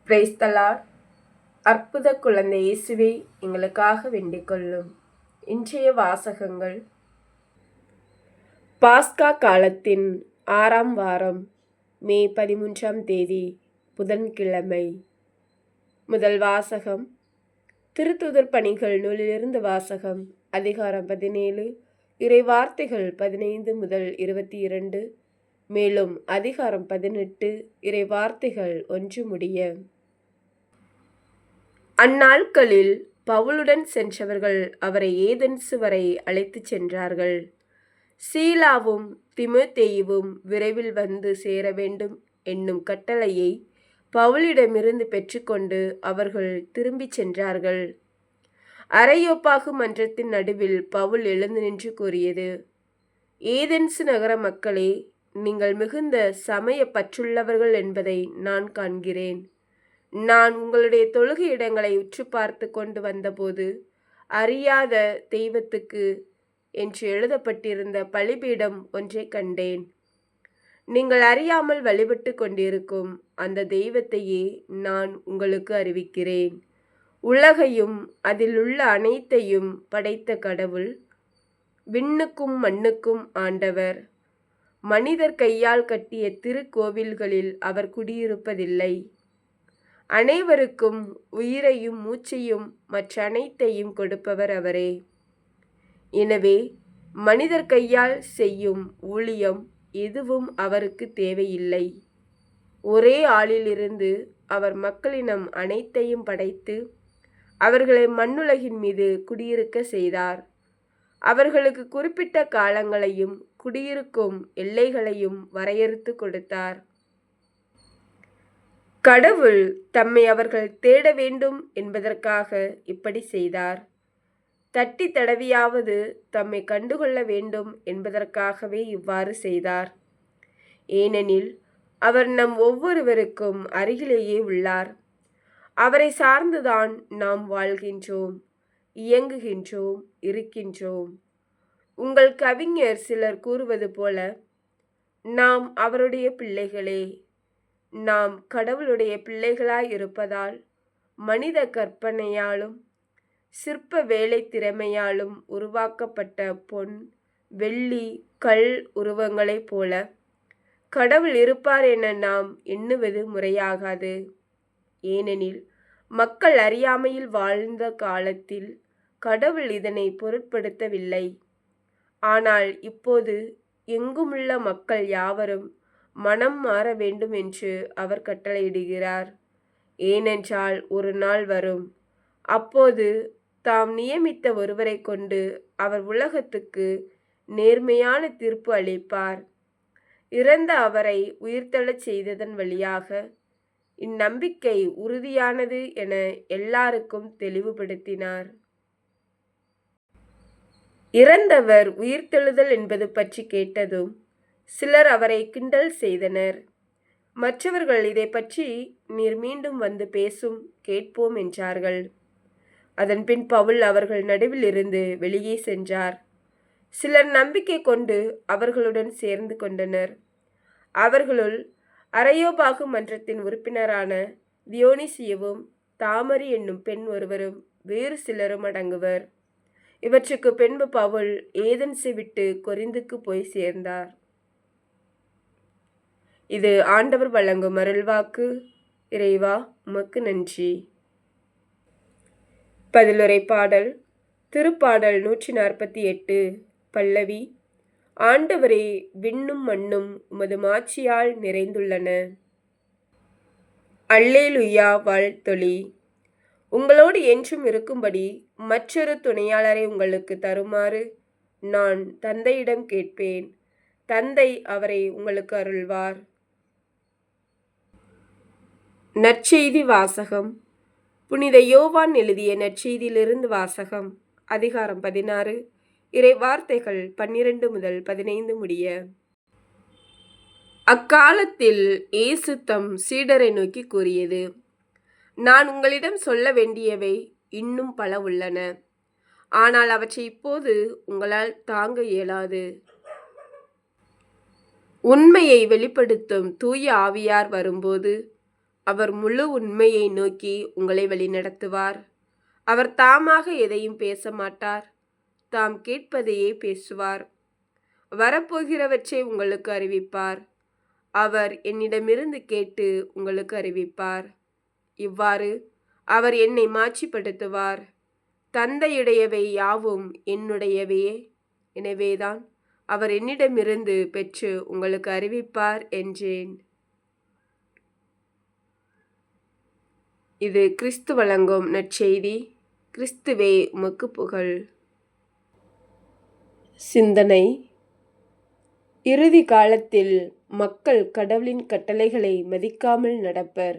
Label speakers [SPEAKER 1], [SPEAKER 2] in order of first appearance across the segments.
[SPEAKER 1] Price the Lord. அற்புத குழந்தை இயேசுவே எங்களுக்காக வேண்டிக் கொள்ளும். இன்றைய வாசகங்கள் பாஸ்கா காலத்தின் 6ஆம் வாரம், மே 13ஆம் தேதி, புதன்கிழமை. முதல் வாசகம் திருத்தூதர் பணிகள் நூலிலிருந்து வாசகம். அதிகாரம் 17, இறை வார்த்தைகள் 15 முதல் 22, மேலும் அதிகாரம் 18, இறை வார்த்தைகள் 1 முடிய. அந்நாட்களில் பவுலுடன் சென்றவர்கள் அவரை ஏதென்சு வரை அழைத்துச் சென்றார்கள். சீலாவும் தீமோத்தேயுவும் விரைவில் வந்து சேர வேண்டும் என்னும் கட்டளையை பவுலிடமிருந்து பெற்றுக்கொண்டு அவர்கள் திரும்பிச் சென்றார்கள். அரையோப்பாகு மன்றத்தின் நடுவில் பவுல் எழுந்து நின்று கூறியது: ஏதென்சு நகர மக்களே, நீங்கள் மிகுந்த சமய பற்றுள்ளவர்கள் என்பதை நான் காண்கிறேன். நான் உங்களுடைய தொழுகை இடங்களை உற்று பார்த்து கொண்டு வந்தபோது அறியாத தெய்வத்துக்கு என்று எழுதப்பட்டிருந்த பலிபீடம் ஒன்றை கண்டேன். நீங்கள் அறியாமல் வழிபட்டு கொண்டிருக்கும் அந்த தெய்வத்தையே நான் உங்களுக்கு அறிவிக்கிறேன். உலகையும் அதில் உள்ள அனைத்தையும் படைத்த கடவுள், விண்ணுக்கும் மண்ணுக்கும் ஆண்டவர். மனிதர் கையால் கட்டிய திருக்கோவில்களில் அவர் குடியிருப்பதில்லை. அனைவருக்கும் உயிரையும் மூச்சையும் மற்ற அனைத்தையும் கொடுப்பவர் அவரே. எனவே மனிதர் கையால் செய்யும் ஊழியம் எதுவும் அவருக்கு தேவையில்லை. ஒரே ஆளிலிருந்து அவர் மக்களினம் அனைத்தையும் படைத்து அவர்களை மண்ணுலகின் மீது குடியிருக்க செய்தார். அவர்களுக்கு குறிப்பிட்ட காலங்களையும் குடியிருக்கும் எல்லைகளையும் வரையறுத்து கொடுத்தார். கடவுள் தம்மை அவர்கள் தேட வேண்டும் என்பதற்காக இப்படி செய்தார். தட்டி தடவியாவது தம்மை கண்டுகொள்ள வேண்டும் என்பதற்காகவே இவ்வாறு செய்தார். ஏனெனில் அவர் நம் ஒவ்வொருவருக்கும் அருகிலேயே உள்ளார். அவரை சார்ந்துதான் நாம் வாழ்கின்றோம், இயங்குகின்றோம், இருக்கின்றோம். உங்கள் கவிஞர் சிலர் கூறுவது போல, நாம் அவருடைய பிள்ளைகளே. நாம் கடவுளுடைய பிள்ளைகளாய் இருப்பதால் மனித கற்பனையாலும் சிற்ப வேலை திறமையாலும் உருவாக்கப்பட்ட பொன், வெள்ளி, கல் உருவங்களைப் போல கடவுள் இருப்பார் என நாம் எண்ணுவது முறையாகாது. ஏனெனில் மக்கள் அறியாமையில் வாழ்ந்த காலத்தில் கடவுள் இதனை பொருட்படுத்தவில்லை. ஆனால் இப்போது எங்குமுள்ள மக்கள் யாவரும் மனம் மாற வேண்டும் என்று அவர் கட்டளையிடுகிறார். ஏனென்றால் ஒரு நாள் வரும், அப்போது தாம் நியமித்த ஒருவரை கொண்டு அவர் உலகத்துக்கு நேர்மையான தீர்ப்பு அளிப்பார். இறந்த அவரை உயிர்த்தெழச் செய்ததன் வழியாக இந்நம்பிக்கை உறுதியானது என எல்லாருக்கும் தெளிவுபடுத்தினார். இறந்தவர் உயிர்த்தெழுதல் என்பது பற்றி கேட்டதும் சிலர் அவரை கிண்டல் செய்தனர். மற்றவர்கள் இதை பற்றி நீர் மீண்டும் வந்து பேசும், கேட்போம் என்றார்கள். அதன்பின் பவுல் அவர்கள் நடுவில் இருந்து வெளியே சென்றார். சிலர் நம்பிக்கை கொண்டு அவர்களுடன் சேர்ந்து கொண்டனர். அவர்களுள் அரையோபாகு மன்றத்தின் உறுப்பினரான தியோனிசியவும் தாமரி என்னும் பெண் ஒருவரும் வேறு சிலரும் அடங்குவர். இவற்றுக்கு பின்பு பவுல் ஏதென்சை விட்டு கொரிந்துக்கு போய் சேர்ந்தார். இது ஆண்டவர் வழங்கும் அருள்வாக்கு. இறைவா, உமக்கு நன்றி. பதிலுரை பாடல். திருப்பாடல் 148, பல்லவி. ஆண்டவரே, விண்ணும் மண்ணும் உமது மாட்சியால் நிறைந்துள்ளன. அல்லேலுயா, வாழ்த்தொலி. உங்களோடு என்றும் இருக்கும்படி மற்றொரு துணையாளரை உங்களுக்கு தருமாறு நான் தந்தையிடம் கேட்பேன். தந்தை அவரை உங்களுக்கு அருள்வார். நற்செய்தி வாசகம். புனித யோவான் எழுதிய நற்செய்தியிலிருந்து வாசகம். அதிகாரம் 16, இறை வார்த்தைகள் 12 முதல் 15 முடிய. அக்காலத்தில் இயேசு தம் சீடரை நோக்கி கூறியது: நான் உங்களிடம் சொல்ல வேண்டியவை இன்னும் பல உள்ளன, ஆனால் அவற்றை இப்போது உங்களால் தாங்க இயலாது. உண்மையை வெளிப்படுத்தும் தூய ஆவியார் வரும்போது அவர் முழு உண்மையை நோக்கி உங்களை வழிநடத்துவார். அவர் தாமாக எதையும் பேச மாட்டார். தாம் கேட்பதையே பேசுவார். வரப்போகிறவற்றை உங்களுக்கு அறிவிப்பார். அவர் என்னிடமிருந்து கேட்டு உங்களுக்கு அறிவிப்பார். இவ்வாறு அவர் என்னை மாட்சிப்படுத்துவார். தந்தையுடையவை யாவும் என்னுடையவையே. எனவேதான் அவர் என்னிடமிருந்து பெற்று உங்களுக்கு அறிவிப்பார் என்றேன். இது கிறிஸ்து வழங்கும் நற்செய்தி. கிறிஸ்துவே உமக்கு புகழ். சிந்தனை: இறுதி காலத்தில் மக்கள் கடவுளின் கட்டளைகளை மதிக்காமல் நடப்பர்.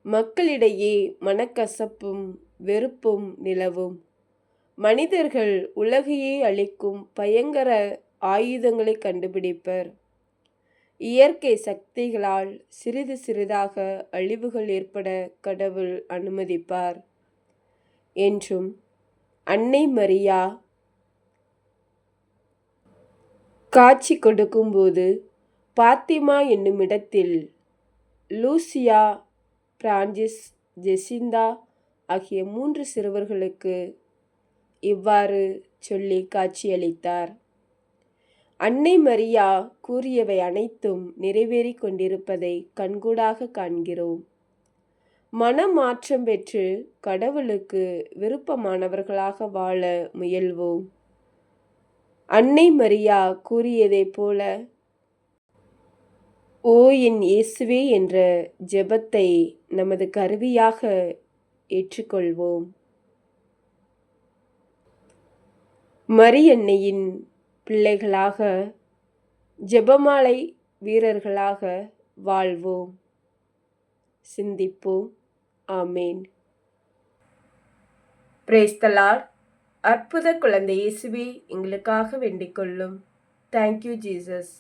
[SPEAKER 1] மக்களிடையே மனக்கசப்பும் வெறுப்பும் நிலவும். மனிதர்கள் உலகையே அழிக்கும் பயங்கர ஆயுதங்களை கண்டுபிடிப்பர். இயற்கை சக்திகளால் சிறிது சிறிதாக அழிவுகள் ஏற்பட கடவுள் அனுமதிப்பார் என்றும் அன்னை மரியா காட்சி கொடுக்கும்போது பாத்திமா என்னுமிடத்தில் லூசியா, பிரான்சிஸ், ஜெசிந்தா ஆகிய 3 சிறுவர்களுக்கு இவ்வாறு சொல்லி காட்சியளித்தார். அன்னை மரியா கூறியவை அனைத்தும் நிறைவேறிக் கொண்டிருப்பதை கண்கூடாக காண்கிறோம். மனமாற்றம் பெற்று கடவுளுக்கு விருப்பமானவர்களாக வாழ முயல்வோம். அன்னை மரியா கூறியதைப் போல ஓ என் இயேசுவே என்ற ஜெபத்தை நமது கருவியாக ஏற்றுக்கொள்வோம். மரியன்னையின் பிள்ளைகளாக, ஜெபமாலை வீரர்களாக வாழ்வோம். சிந்திப்போம். ஆமேன். Praise the Lord. அற்புத குழந்தை இயேசுவே எங்களுக்காக வேண்டிக் கொள்ளும். Thank you Jesus.